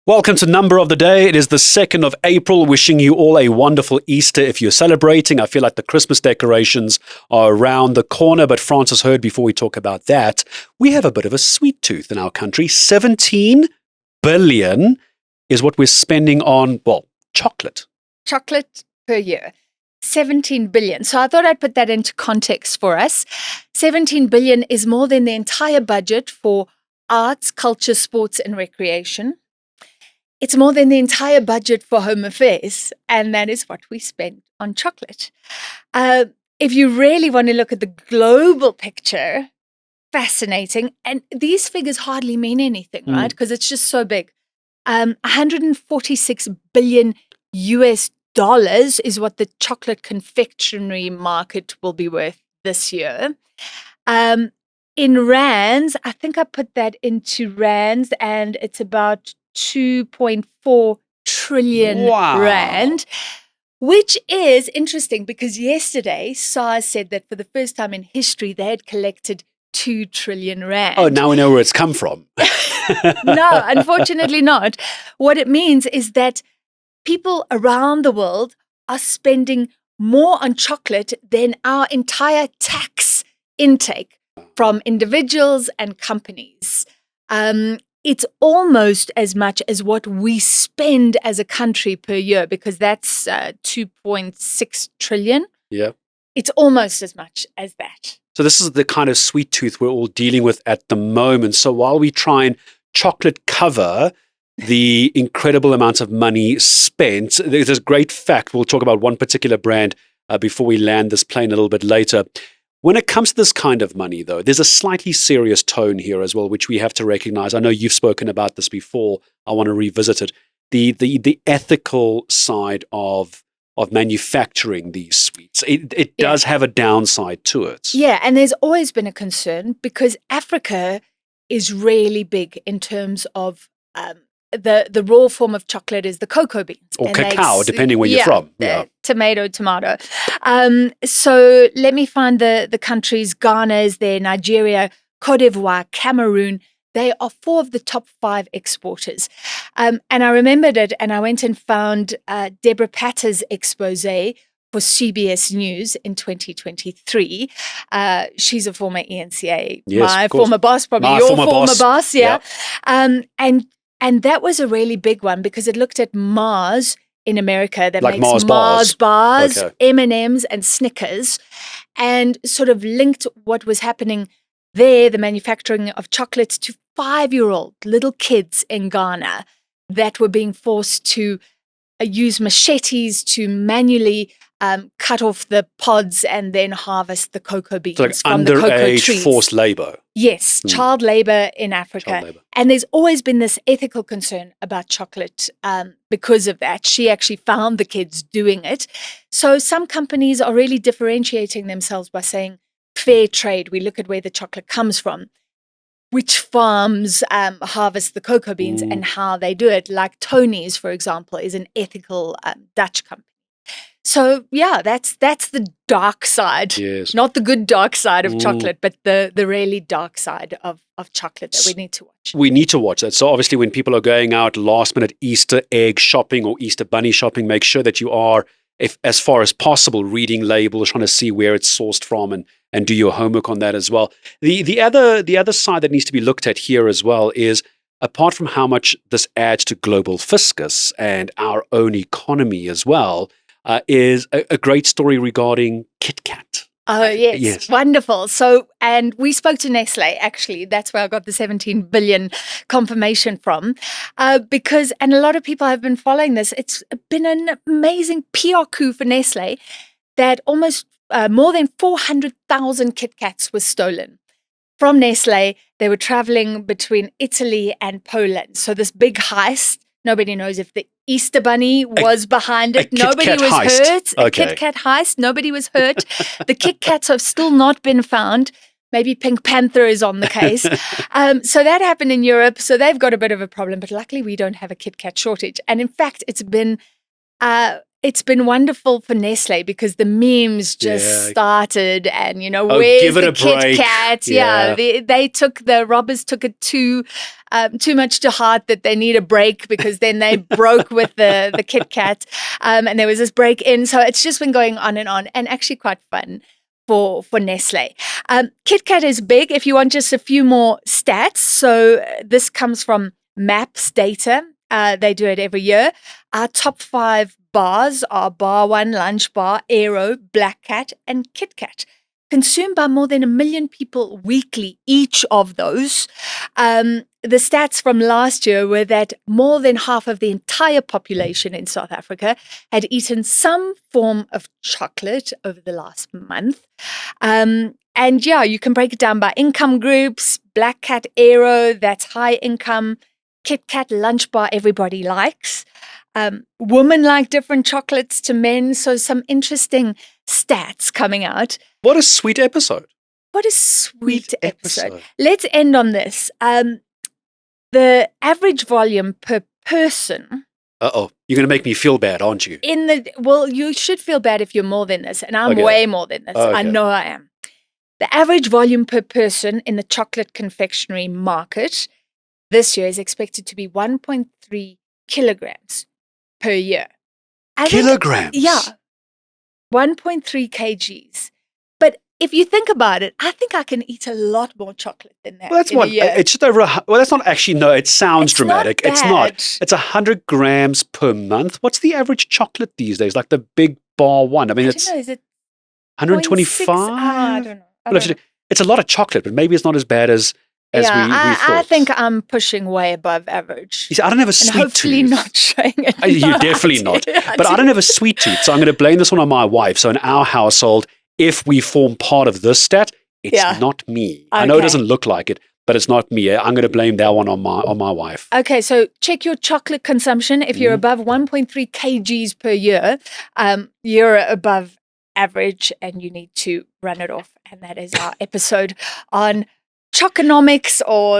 Welcome to Number of the Day. It is the 2nd of April. Wishing you all a wonderful Easter if you're celebrating. I feel like the Christmas decorations are around the corner, but Francis heard before we talk about that, we have a bit of a sweet tooth in our country. 17 billion is what we're spending on, chocolate. Chocolate per year. 17 billion. So I thought I'd put that into context for us. 17 billion is more than the entire budget for arts, culture, sports, and recreation. It's more than the entire budget for home affairs, and that is what we spend on chocolate. If you really want to look at the global picture, fascinating. And these figures hardly mean anything, right? Because it's just so big. 146 billion US dollars is what the chocolate confectionery market will be worth this year. In rands, I think I put that into rands, and it's about 2.4 trillion rand, which is interesting because yesterday SARS said that for the first time in history they had collected 2 trillion rand. Oh, now we know where it's come from. No, unfortunately not. What it means is that people around the world are spending more on chocolate than our entire tax intake from individuals and companies. It's almost as much as what we spend as a country per year, because that's 2.6 trillion. Yeah. It's almost as much as that. So this is the kind of sweet tooth we're all dealing with at the moment. So while we try and chocolate cover the incredible amount of money spent, there's a great fact. We'll talk about one particular brand before we land this plane a little bit later. When it comes to this kind of money, though, there's a slightly serious tone here as well, which we have to recognize. I know you've spoken about this before. I want to revisit it. The ethical side of manufacturing these sweets. It does have a downside to it. Yeah, and there's always been a concern because Africa is really big in terms of the raw form of chocolate is the cocoa beans. Or cacao, depending where you're from. Tomato. So let me find the countries. Ghana is there, Nigeria, Cote d'Ivoire, Cameroon. They are 4 of the top 5 exporters. And I remembered it, and I went and found Deborah Patter's expose for CBS News in 2023. She's a former ENCA, my former boss, probably your former boss. Yeah. And that was a really big one because it looked at Mars in America that like makes Mars bars, okay. M&Ms and Snickers, and sort of linked what was happening there, the manufacturing of chocolates, to 5-year-old little kids in Ghana that were being forced to use machetes to manually cut off the pods and then harvest the cocoa beans from the cocoa trees. Forced labor. Yes, child labor in Africa. And there's always been this ethical concern about chocolate because of that. She actually found the kids doing it. So some companies are really differentiating themselves by saying fair trade. We look at where the chocolate comes from, which farms harvest the cocoa beans and how they do it. Like Tony's, for example, is an ethical Dutch company. So yeah, that's the dark side, not the good dark side of chocolate, but the really dark side of chocolate that we need to watch. We need to watch that. So obviously when people are going out last minute Easter egg shopping or Easter bunny shopping, make sure that you are, if as far as possible, reading labels, trying to see where it's sourced from and do your homework on that as well. The other side that needs to be looked at here as well is, apart from how much this adds to global fiscus and our own economy as well, is a great story regarding Kit Kat. Oh, yes. Wonderful. So, and we spoke to Nestle, actually. That's where I got the 17 billion confirmation from. Because, and a lot of people have been following this, it's been an amazing PR coup for Nestle that almost more than 400,000 Kit Kats were stolen from Nestle. They were traveling between Italy and Poland. So this big heist. Nobody knows if the Easter Bunny was behind it. Nobody was hurt. A Kit Kat heist. Nobody was hurt. The Kit Kats have still not been found. Maybe Pink Panther is on the case. So that happened in Europe. So they've got a bit of a problem. But luckily, we don't have a Kit Kat shortage. And in fact, it's been it's been wonderful for Nestle because the memes just started, and where's give it the a Kit break. Kat? Yeah, the robbers took it too much to heart that they need a break, because then they broke with the Kit Kat, and there was this break in. So it's just been going on, and actually quite fun for Nestle. Kit Kat is big. If you want just a few more stats, so this comes from MAPS data. They do it every year. Our top 5 bars are Bar One, Lunch Bar, Aero, Black Cat, and Kit Kat. Consumed by more than 1 million people weekly, each of those. The stats from last year were that more than half of the entire population in South Africa had eaten some form of chocolate over the last month. And yeah, you can break it down by income groups. Black Cat, Aero, that's high income. Kit Kat, Lunch Bar, everybody likes. Women like different chocolates to men. So some interesting stats coming out. What a sweet episode. What a sweet episode. Let's end on this. The average volume per person. Uh-oh. You're going to make me feel bad, aren't you? Well, you should feel bad if you're more than this. And I'm way more than this. Oh, okay. I know I am. The average volume per person in the chocolate confectionery market this year is expected to be 1.3 kilograms per year. Kilograms? Yeah. 1.3 kgs. But if you think about it, I think I can eat a lot more chocolate than that. Well, that's one. It's just over. Well, that's not actually. No, it sounds dramatic. It's not. It's 100 grams per month. What's the average chocolate these days? Like the big bar one. I mean, it's. I don't know. Is it 125? I don't know. It's a lot of chocolate, but maybe it's not as bad as we thought. I think I'm pushing way above average. You see, I don't have a sweet tooth. Hopefully not showing it. You're definitely not. But I don't have a sweet tooth, so I'm going to blame this one on my wife. So in our household, if we form part of this stat, it's not me. Okay. I know it doesn't look like it, but it's not me. I'm going to blame that one on my wife. Okay, so check your chocolate consumption. If you're above 1.3 kgs per year, you're above average and you need to run it off. And that is our episode on choconomics, or